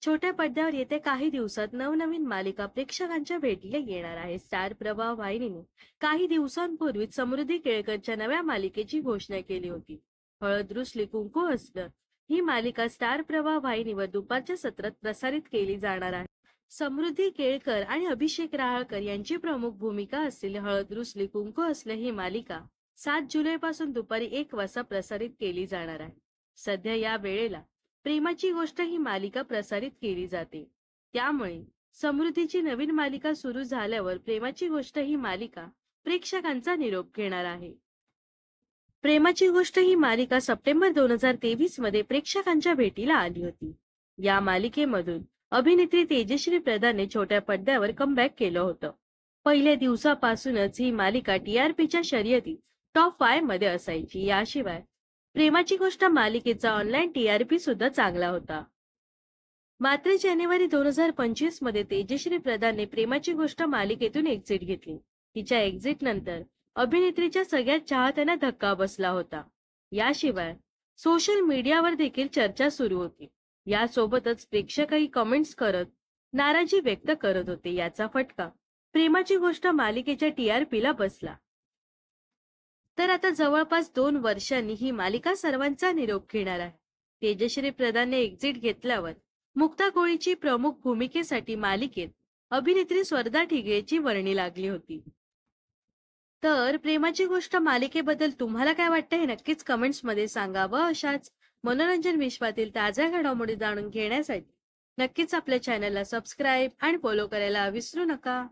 छोट्या पडद्यावर येत्या काही दिवसात नवनवीन मालिका प्रेक्षकांच्या भेटीला येणार आहे. स्टार प्रवाह वाहिनीने काही दिवसांपूर्वीच समृद्धी केळकरच्या नव्या मालिकेची घोषणा केली होती. हळद रुसली कुंकू हसलं ही मालिका स्टार प्रवाह वाहिनीवर दुपारच्या सत्रात प्रसारित केली जाणार आहे. समृद्धी केळकर आणि अभिषेक राहळकर यांची प्रमुख भूमिका असलेली हळद रुसली कुंकू हसलं ही मालिका 7 जुलै पासून दुपारी 1 वाजता प्रसारित केली जाणार आहे. सध्या या वेळेला प्रेमाची गोष्ट ही मालिका प्रसारित केली जाते. त्यामुळे समृद्धीची नवीन मालिका सुरू झाल्यावर प्रेमाची गोष्ट ही मालिका प्रेक्षकांचा निरोप घेणार आहे. प्रेमाची गोष्ट ही मालिका सप्टेंबर 2023 मध्ये प्रेक्षकांच्या भेटीला आली होती. या मालिकेमधून अभिनेत्री तेजश्री प्रधानने छोट्या पडद्यावर कमबॅक केलं होतं. पहिल्या दिवसापासूनच ही मालिका टीआरपीच्या शर्यतीत टॉप 5 मध्ये असायची. याशिवाय प्रेमाची गोष्ट मालिकेचा ऑनलाईन टीआरपी सुद्धा चांगला होता. मात्र जानेवारी 2025 मध्ये तेजश्री प्रधानने प्रेमाची गोष्ट मालिकेतून एक्झिट घेतली. तिच्या एक्झिट नंतर अभिनेत्रीच्या सगळ्या चाहत्यांना धक्का बसला होता. याशिवाय सोशल मीडियावर देखील चर्चा सुरू होती. यासोबतच प्रेक्षकही कमेंट्स करत नाराजी व्यक्त करत होते. याचा फटका प्रेमाची गोष्ट मालिकेच्या टीआरपीला बसला. तर आता जवळपास 2 वर्षांनी ही मालिका सर्वांचा निरोप घेणार आहे. तेजश्री प्रधानने एक्झिट घेतल्यावर मुक्ता कोळीची प्रमुख भूमिकेसाठी मालिकेत अभिनेत्री स्वर्धा ठिगळेची वर्णी लागली होती. तर प्रेमाची गोष्ट मालिकेबद्दल तुम्हाला काय वाटतं हे नक्कीच कमेंट्स मध्ये सांगा व अशाच मनोरंजन विश्वातील ताज्या घडामोडी जाणून घेण्यासाठी नक्कीच आपल्या चॅनलला सबस्क्राईब आणि फॉलो करायला विसरू नका.